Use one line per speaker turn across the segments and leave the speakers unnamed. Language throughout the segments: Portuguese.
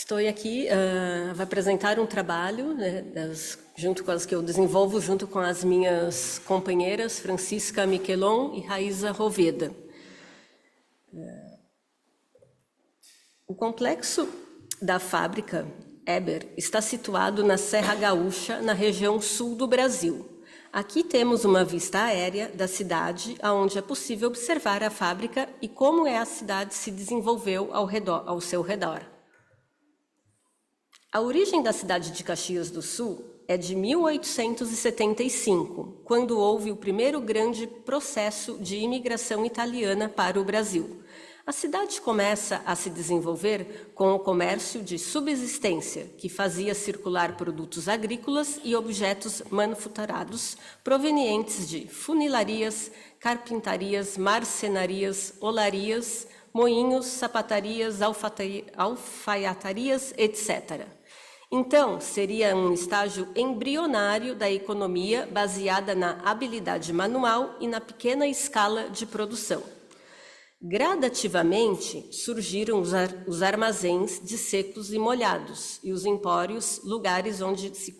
Estou aqui, vou apresentar um trabalho, né, junto com as que eu desenvolvo, junto com as minhas companheiras Francisca Miquelon e Raíza Roveda. O complexo da fábrica Eber está situado na Serra Gaúcha, na região sul do Brasil. Aqui temos uma vista aérea da cidade, onde é possível observar a fábrica e como a cidade se desenvolveu ao seu redor. A origem da cidade de Caxias do Sul é de 1875, quando houve o primeiro grande processo de imigração italiana para o Brasil. A cidade começa a se desenvolver com o comércio de subsistência, que fazia circular produtos agrícolas e objetos manufaturados provenientes de funilarias, carpintarias, marcenarias, olarias, moinhos, sapatarias, alfaiatarias, etc. Então, seria um estágio embrionário da economia baseada na habilidade manual e na pequena escala de produção. Gradativamente, surgiram os armazéns de secos e molhados e os empórios, lugares onde se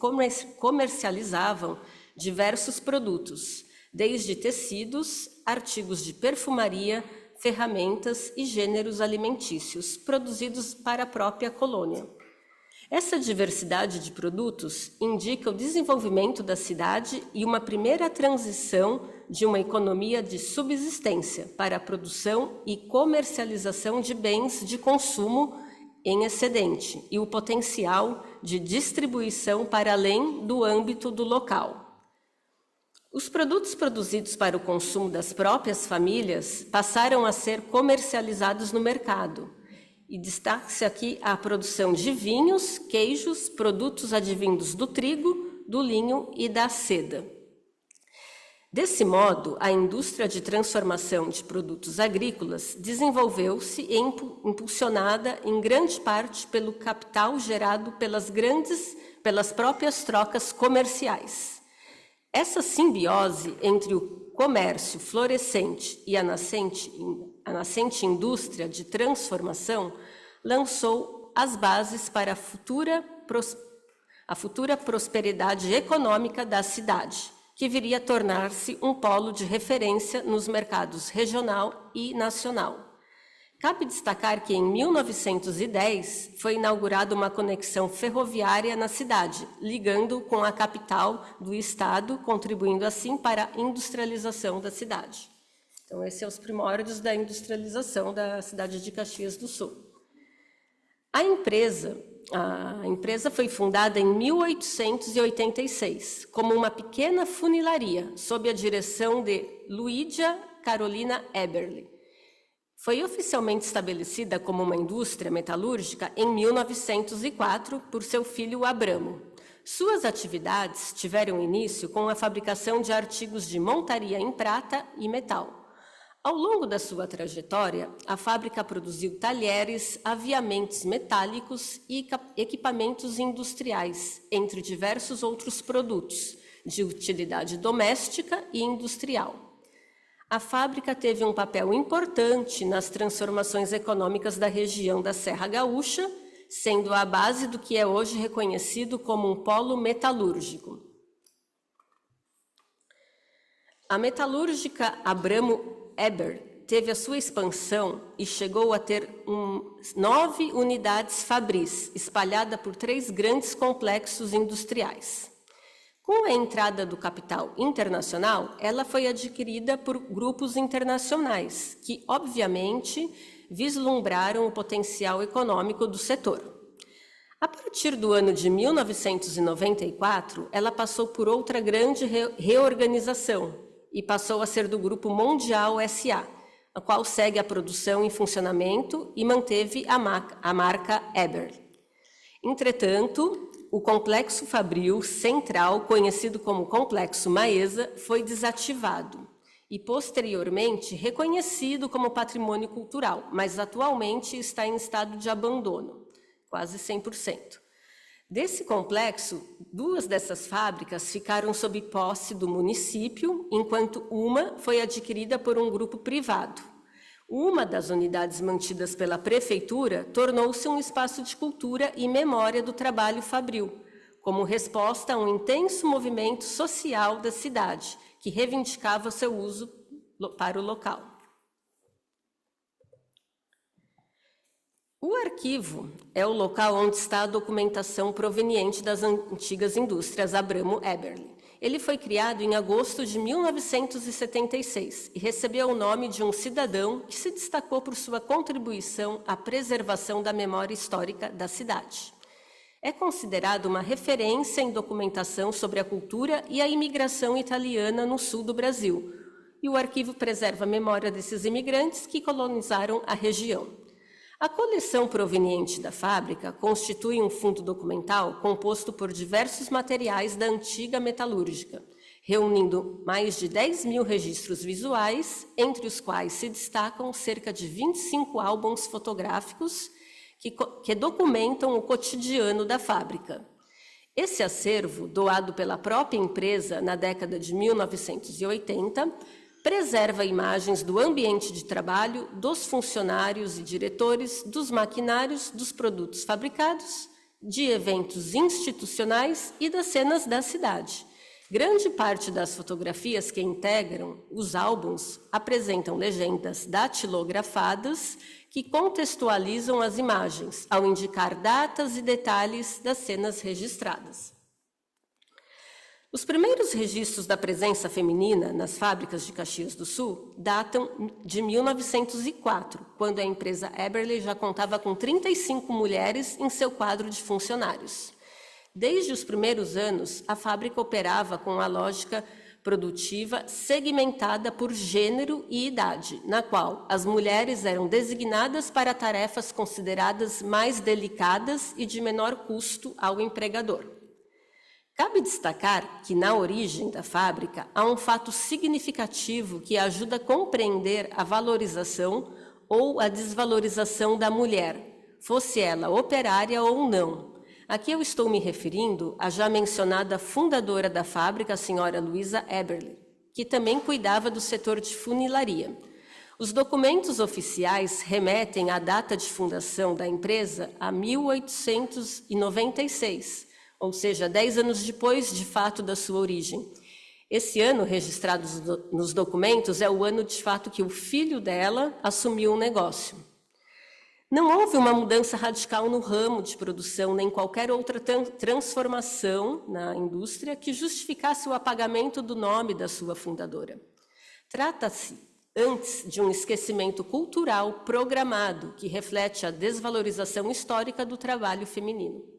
comercializavam diversos produtos, desde tecidos, artigos de perfumaria, ferramentas e gêneros alimentícios, produzidos para a própria colônia. Essa diversidade de produtos indica o desenvolvimento da cidade e uma primeira transição de uma economia de subsistência para a produção e comercialização de bens de consumo em excedente e o potencial de distribuição para além do âmbito do local. Os produtos produzidos para o consumo das próprias famílias passaram a ser comercializados no mercado. E destaca-se aqui a produção de vinhos, queijos, produtos advindos do trigo, do linho e da seda. Desse modo, a indústria de transformação de produtos agrícolas desenvolveu-se e impulsionada em grande parte pelo capital gerado pelas próprias trocas comerciais. Essa simbiose entre o comércio florescente e a nascente indústria de transformação lançou as bases para a futura prosperidade econômica da cidade, que viria a tornar-se um polo de referência nos mercados regional e nacional. Cabe destacar que, em 1910, foi inaugurada uma conexão ferroviária na cidade, ligando com a capital do estado, contribuindo assim para a industrialização da cidade. Então, esses são os primórdios da industrialização da cidade de Caxias do Sul. A empresa foi fundada em 1886, como uma pequena funilaria, sob a direção de Luídia Carolina Eberle. Foi oficialmente estabelecida como uma indústria metalúrgica em 1904 por seu filho Abramo. Suas atividades tiveram início com a fabricação de artigos de montaria em prata e metal. Ao longo da sua trajetória, a fábrica produziu talheres, aviamentos metálicos e equipamentos industriais, entre diversos outros produtos, de utilidade doméstica e industrial. A fábrica teve um papel importante nas transformações econômicas da região da Serra Gaúcha, sendo a base do que é hoje reconhecido como um polo metalúrgico. A metalúrgica Abramo Eber teve a sua expansão e chegou a ter 9 unidades fabris, espalhadas por 3 grandes complexos industriais. Com a entrada do capital internacional, ela foi adquirida por grupos internacionais, que, obviamente, vislumbraram o potencial econômico do setor. A partir do ano de 1994, ela passou por outra grande reorganização e passou a ser do Grupo Mondial S.A., a qual segue a produção em funcionamento e manteve a marca Eber. Entretanto, o complexo fabril central, conhecido como Complexo Maesa, foi desativado e, posteriormente, reconhecido como patrimônio cultural, mas atualmente está em estado de abandono, quase 100%. Desse complexo, 2 dessas fábricas ficaram sob posse do município, enquanto uma foi adquirida por um grupo privado. Uma das unidades mantidas pela prefeitura tornou-se um espaço de cultura e memória do trabalho fabril, como resposta a um intenso movimento social da cidade, que reivindicava seu uso para o local. O arquivo é o local onde está a documentação proveniente das antigas indústrias Abramo Eberle. Ele foi criado em agosto de 1976 e recebeu o nome de um cidadão que se destacou por sua contribuição à preservação da memória histórica da cidade. É considerado uma referência em documentação sobre a cultura e a imigração italiana no sul do Brasil, e o arquivo preserva a memória desses imigrantes que colonizaram a região. A coleção proveniente da fábrica constitui um fundo documental composto por diversos materiais da antiga metalúrgica, reunindo mais de 10.000 registros visuais, entre os quais se destacam cerca de 25 álbuns fotográficos que documentam o cotidiano da fábrica. Esse acervo, doado pela própria empresa na década de 1980, preserva imagens do ambiente de trabalho, dos funcionários e diretores, dos maquinários, dos produtos fabricados, de eventos institucionais e das cenas da cidade. Grande parte das fotografias que integram os álbuns apresentam legendas datilografadas que contextualizam as imagens, ao indicar datas e detalhes das cenas registradas. Os primeiros registros da presença feminina nas fábricas de Caxias do Sul datam de 1904, quando a empresa Eberle já contava com 35 mulheres em seu quadro de funcionários. Desde os primeiros anos, a fábrica operava com a lógica produtiva segmentada por gênero e idade, na qual as mulheres eram designadas para tarefas consideradas mais delicadas e de menor custo ao empregador. Cabe destacar que, na origem da fábrica, há um fato significativo que ajuda a compreender a valorização ou a desvalorização da mulher, fosse ela operária ou não. Aqui eu estou me referindo à já mencionada fundadora da fábrica, a senhora Luísa Eberle, que também cuidava do setor de funilaria. Os documentos oficiais remetem à data de fundação da empresa a 1896, ou seja, 10 anos depois, de fato, da sua origem. Esse ano, registrado nos documentos, é o ano, de fato, que o filho dela assumiu o negócio. Não houve uma mudança radical no ramo de produção, nem qualquer outra transformação na indústria que justificasse o apagamento do nome da sua fundadora. Trata-se, antes, de um esquecimento cultural programado que reflete a desvalorização histórica do trabalho feminino.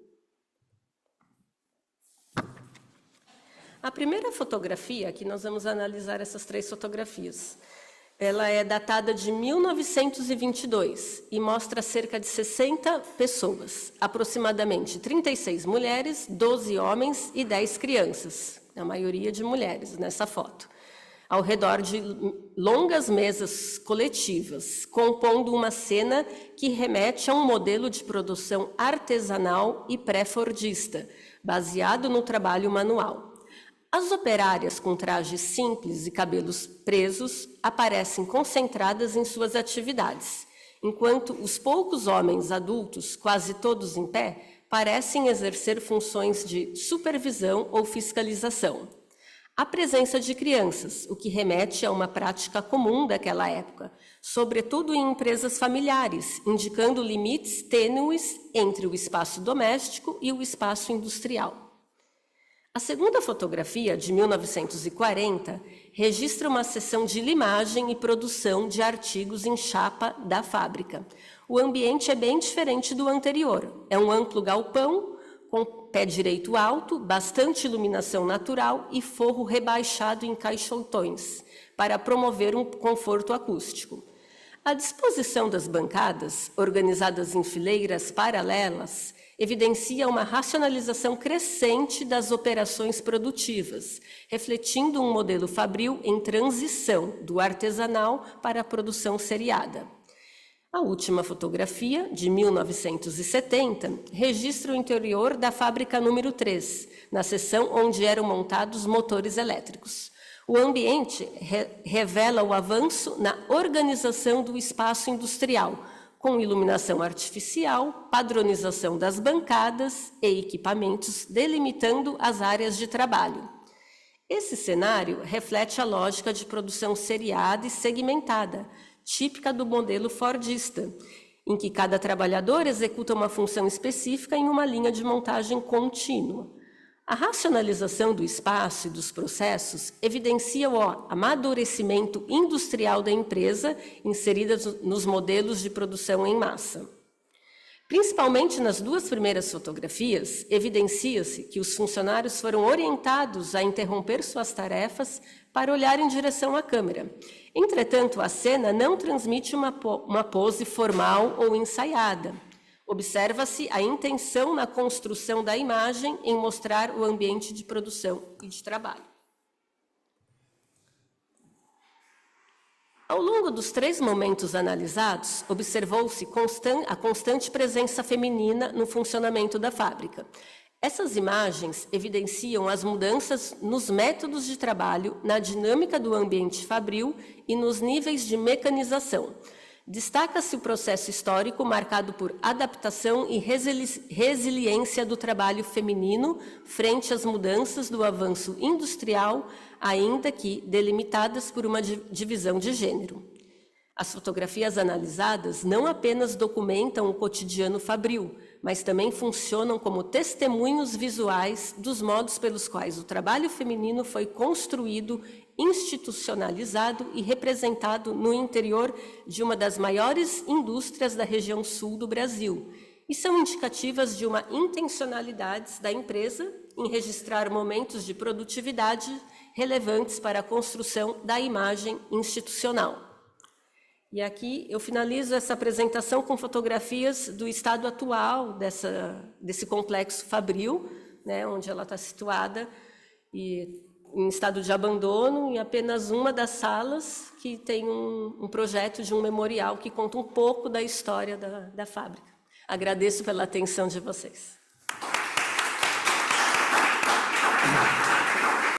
A primeira fotografia, aqui nós vamos analisar essas 3 fotografias, ela é datada de 1922 e mostra cerca de 60 pessoas, aproximadamente 36 mulheres, 12 homens e 10 crianças, a maioria de mulheres nessa foto, ao redor de longas mesas coletivas, compondo uma cena que remete a um modelo de produção artesanal e pré-fordista, baseado no trabalho manual. As operárias com trajes simples e cabelos presos aparecem concentradas em suas atividades, enquanto os poucos homens adultos, quase todos em pé, parecem exercer funções de supervisão ou fiscalização. Há presença de crianças, o que remete a uma prática comum daquela época, sobretudo em empresas familiares, indicando limites tênues entre o espaço doméstico e o espaço industrial. A segunda fotografia, de 1940, registra uma seção de limagem e produção de artigos em chapa da fábrica. O ambiente é bem diferente do anterior. É um amplo galpão, com pé direito alto, bastante iluminação natural e forro rebaixado em caixotões, para promover um conforto acústico. A disposição das bancadas, organizadas em fileiras paralelas, evidencia uma racionalização crescente das operações produtivas, refletindo um modelo fabril em transição do artesanal para a produção seriada. A última fotografia, de 1970, registra o interior da fábrica número 3, na seção onde eram montados motores elétricos. O ambiente revela o avanço na organização do espaço industrial, com iluminação artificial, padronização das bancadas e equipamentos, delimitando as áreas de trabalho. Esse cenário reflete a lógica de produção seriada e segmentada, típica do modelo fordista, em que cada trabalhador executa uma função específica em uma linha de montagem contínua. A racionalização do espaço e dos processos evidencia o amadurecimento industrial da empresa inserida nos modelos de produção em massa. Principalmente nas duas primeiras fotografias, evidencia-se que os funcionários foram orientados a interromper suas tarefas para olhar em direção à câmera. Entretanto, a cena não transmite uma pose formal ou ensaiada. Observa-se a intenção na construção da imagem em mostrar o ambiente de produção e de trabalho. Ao longo dos 3 momentos analisados, observou-se a constante presença feminina no funcionamento da fábrica. Essas imagens evidenciam as mudanças nos métodos de trabalho, na dinâmica do ambiente fabril e nos níveis de mecanização. Destaca-se o processo histórico marcado por adaptação e resiliência do trabalho feminino frente às mudanças do avanço industrial, ainda que delimitadas por uma divisão de gênero. As fotografias analisadas não apenas documentam o cotidiano fabril, mas também funcionam como testemunhos visuais dos modos pelos quais o trabalho feminino foi construído, institucionalizado e representado no interior de uma das maiores indústrias da região sul do Brasil, e são indicativas de uma intencionalidade da empresa em registrar momentos de produtividade relevantes para a construção da imagem institucional. E aqui eu finalizo essa apresentação com fotografias do estado atual desse complexo fabril, né, onde ela está situada, e em estado de abandono, em apenas uma das salas, que tem um projeto de um memorial que conta um pouco da história da fábrica. Agradeço pela atenção de vocês.